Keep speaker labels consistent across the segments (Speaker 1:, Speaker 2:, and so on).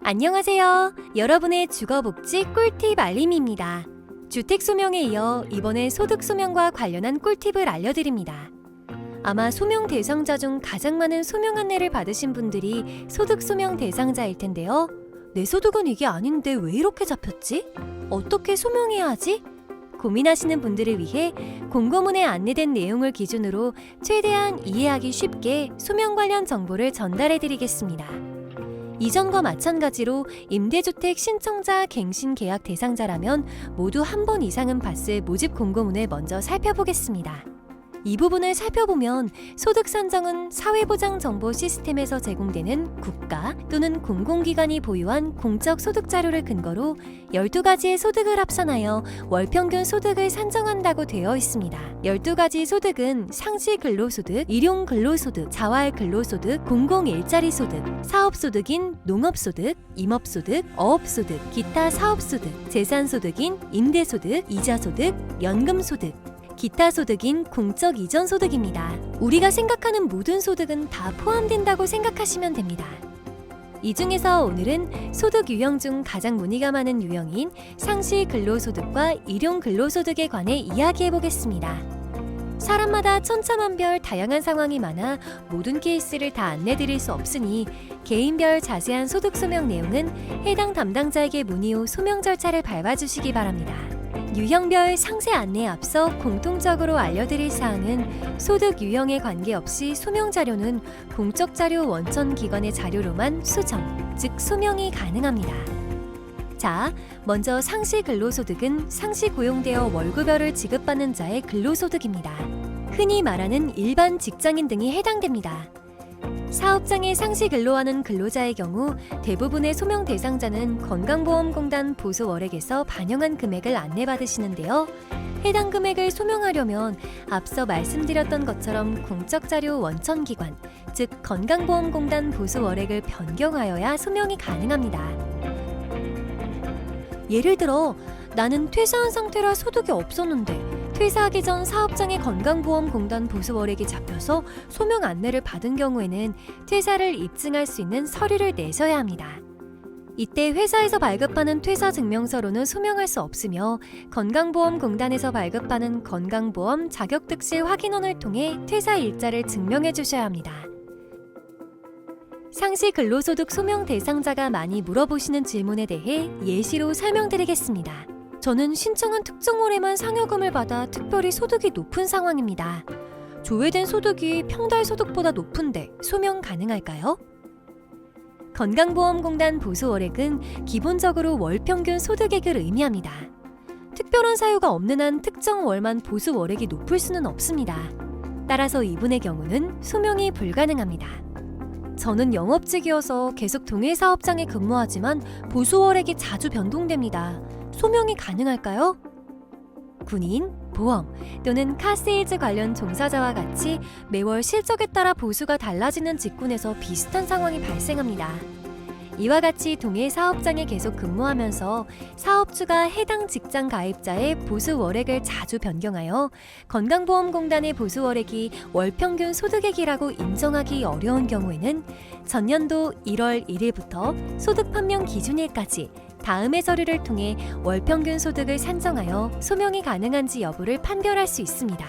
Speaker 1: 안녕하세요. 여러분의 주거복지 꿀팁 알림입니다. 주택 소명에 이어 이번에 소득 소명과 관련한 꿀팁을 알려드립니다. 아마 소명 대상자 중 가장 많은 소명 안내를 받으신 분들이 소득 소명 대상자일 텐데요. 내 소득은 이게 아닌데 왜 이렇게 잡혔지? 어떻게 소명해야 하지? 고민하시는 분들을 위해 공고문에 안내된 내용을 기준으로 최대한 이해하기 쉽게 소명 관련 정보를 전달해 드리겠습니다. 이전과 마찬가지로 임대주택 신청자 갱신 계약 대상자라면 모두 한 번 이상은 봤을 모집 공고문을 먼저 살펴보겠습니다. 이 부분을 살펴보면 소득 산정은 사회보장정보 시스템에서 제공되는 국가 또는 공공기관이 보유한 공적 소득 자료를 근거로 12가지의 소득을 합산하여 월평균 소득을 산정한다고 되어 있습니다. 12가지 소득은 상시 근로소득, 일용 근로소득, 자활 근로소득, 공공 일자리 소득, 사업소득인 농업소득, 임업소득, 어업소득, 기타 사업소득, 재산소득인 임대소득, 이자소득, 연금소득, 기타 소득인 공적 이전 소득입니다. 우리가 생각하는 모든 소득은 다 포함된다고 생각하시면 됩니다. 이 중에서 오늘은 소득 유형 중 가장 문의가 많은 유형인 상시 근로소득과 일용 근로소득에 관해 이야기해 보겠습니다. 사람마다 천차만별 다양한 상황이 많아 모든 케이스를 다 안내드릴 수 없으니 개인별 자세한 소득 소명 내용은 해당 담당자에게 문의 후 소명 절차를 밟아주시기 바랍니다. 유형별 상세 안내에 앞서 공통적으로 알려드릴 사항은 소득 유형에 관계없이 소명 자료는 공적 자료 원천 기관의 자료로만 수정, 즉 소명이 가능합니다. 자, 먼저 상시 근로소득은 상시 고용되어 월급여를 지급받는 자의 근로소득입니다. 흔히 말하는 일반 직장인 등이 해당됩니다. 사업장에 상시 근로하는 근로자의 경우 대부분의 소명 대상자는 건강보험공단 보수월액에서 반영한 금액을 안내받으시는데요. 해당 금액을 소명하려면 앞서 말씀드렸던 것처럼 공적자료 원천기관, 즉 건강보험공단 보수월액을 변경하여야 소명이 가능합니다. 예를 들어 나는 퇴사한 상태라 소득이 없었는데 퇴사하기 전 사업장의 건강보험공단 보수월액이 잡혀서 소명 안내를 받은 경우에는 퇴사를 입증할 수 있는 서류를 내셔야 합니다. 이때 회사에서 발급하는 퇴사증명서로는 소명할 수 없으며 건강보험공단에서 발급하는 건강보험 자격득실 확인원을 통해 퇴사 일자를 증명해 주셔야 합니다. 상시 근로소득 소명 대상자가 많이 물어보시는 질문에 대해 예시로 설명드리겠습니다. 저는 신청한 특정 월에만 상여금을 받아 특별히 소득이 높은 상황입니다. 조회된 소득이 평달 소득보다 높은데 소명 가능할까요? 건강보험공단 보수월액은 기본적으로 월평균 소득액을 의미합니다. 특별한 사유가 없는 한 특정 월만 보수월액이 높을 수는 없습니다. 따라서 이분의 경우는 소명이 불가능합니다. 저는 영업직이어서 계속 동일 사업장에 근무하지만 보수월액이 자주 변동됩니다. 소명이 가능할까요? 군인, 보험 또는 카세일즈 관련 종사자와 같이 매월 실적에 따라 보수가 달라지는 직군에서 비슷한 상황이 발생합니다. 이와 같이 동일 사업장에 계속 근무하면서 사업주가 해당 직장 가입자의 보수 월액을 자주 변경하여 건강보험공단의 보수 월액이 월평균 소득액이라고 인정하기 어려운 경우에는 전년도 1월 1일부터 소득 판명 기준일까지 다음의 서류를 통해 월평균 소득을 산정하여 소명이 가능한지 여부를 판별할 수 있습니다.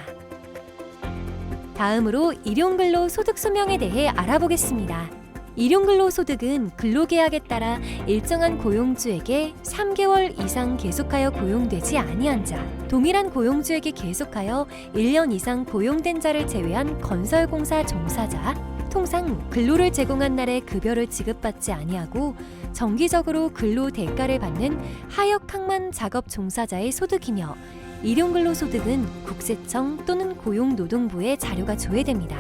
Speaker 1: 다음으로 일용근로 소득 소명에 대해 알아보겠습니다. 일용근로소득은 근로계약에 따라 일정한 고용주에게 3개월 이상 계속하여 고용되지 아니한 자, 동일한 고용주에게 계속하여 1년 이상 고용된 자를 제외한 건설공사 종사자, 통상 근로를 제공한 날에 급여를 지급받지 아니하고 정기적으로 근로 대가를 받는 하역항만 작업 종사자의 소득이며 일용근로소득은 국세청 또는 고용노동부에 자료가 조회됩니다.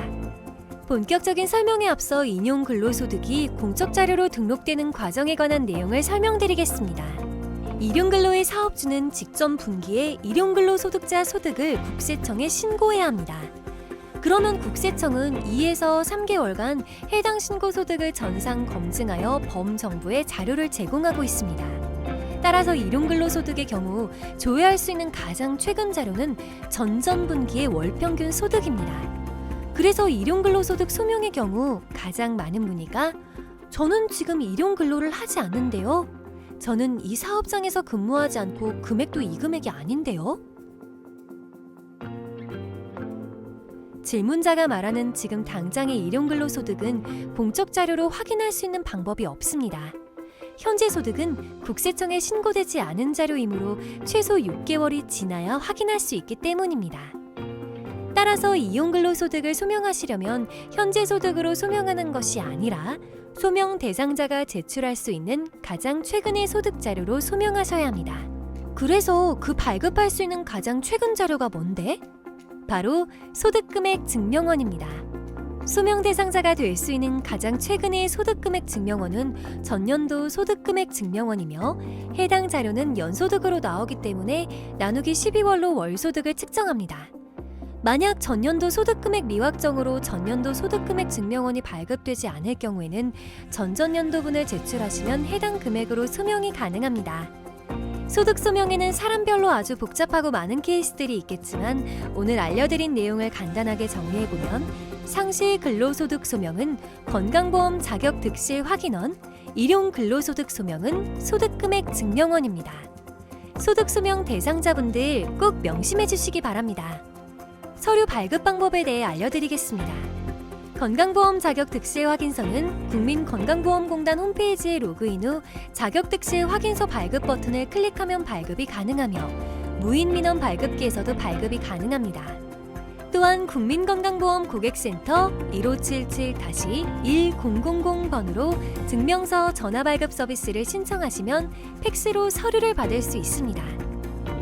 Speaker 1: 본격적인 설명에 앞서 인용근로소득이 공적자료로 등록되는 과정에 관한 내용을 설명드리겠습니다. 일용근로의 사업주는 직전 분기에 일용근로소득자 소득을 국세청에 신고해야 합니다. 그러면 국세청은 2에서 3개월간 해당 신고소득을 전상 검증하여 범정부에 자료를 제공하고 있습니다. 따라서 일용근로소득의 경우 조회할 수 있는 가장 최근 자료는 전전분기의 월평균 소득입니다. 그래서 일용근로소득 소명의 경우 가장 많은 문의가 저는 지금 일용 근로를 하지 않는데요. 저는 이 사업장에서 근무하지 않고 금액도 이 금액이 아닌데요. 질문자가 말하는 지금 당장의 일용 근로 소득은 공적 자료로 확인할 수 있는 방법이 없습니다. 현재 소득은 국세청에 신고되지 않은 자료이므로 최소 6개월이 지나야 확인할 수 있기 때문입니다. 따라서 이용근로소득을 소명하시려면 현재 소득으로 소명하는 것이 아니라 소명 대상자가 제출할 수 있는 가장 최근의 소득 자료로 소명하셔야 합니다. 그래서 그 발급할 수 있는 가장 최근 자료가 뭔데? 바로 소득금액 증명원입니다. 소명 대상자가 될 수 있는 가장 최근의 소득금액 증명원은 전년도 소득금액 증명원이며 해당 자료는 연소득으로 나오기 때문에 나누기 12월로 월소득을 측정합니다. 만약 전년도 소득금액 미확정으로 전년도 소득금액 증명원이 발급되지 않을 경우에는 전전년도분을 제출하시면 해당 금액으로 소명이 가능합니다. 소득 소명에는 사람별로 아주 복잡하고 많은 케이스들이 있겠지만 오늘 알려드린 내용을 간단하게 정리해보면 상시 근로소득 소명은 건강보험 자격 득실 확인원, 일용 근로소득 소명은 소득금액 증명원입니다. 소득 소명 대상자분들 꼭 명심해 주시기 바랍니다. 서류 발급 방법에 대해 알려드리겠습니다. 건강보험 자격 득실 확인서는 국민건강보험공단 홈페이지에 로그인 후 자격 득실 확인서 발급 버튼을 클릭하면 발급이 가능하며 무인민원 발급기에서도 발급이 가능합니다. 또한 국민건강보험 고객센터 1577-1000번으로 증명서 전화 발급 서비스를 신청하시면 팩스로 서류를 받을 수 있습니다.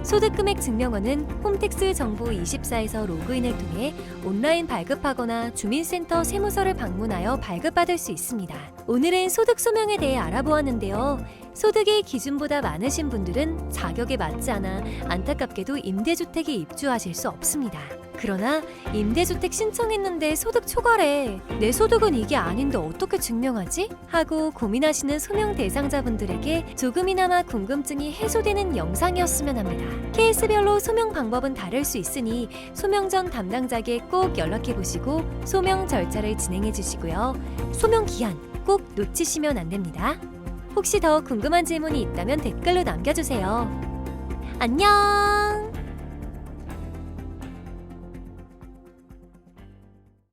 Speaker 1: 소득금액 증명원은 홈택스 정보 24에서 로그인을 통해 온라인 발급하거나 주민센터 세무서를 방문하여 발급받을 수 있습니다. 오늘은 소득 소명에 대해 알아보았는데요. 소득이 기준보다 많으신 분들은 자격에 맞지 않아 안타깝게도 임대주택에 입주하실 수 없습니다. 그러나 임대주택 신청했는데 소득 초과래. 내 소득은 이게 아닌데 어떻게 증명하지? 하고 고민하시는 소명 대상자분들에게 조금이나마 궁금증이 해소되는 영상이었으면 합니다. 케이스별로 소명 방법은 다를 수 있으니 소명 전 담당자에게 꼭 연락해보시고 소명 절차를 진행해주시고요. 소명 기한 꼭 놓치시면 안 됩니다. 혹시 더 궁금한 질문이 있다면 댓글로 남겨주세요. 안녕!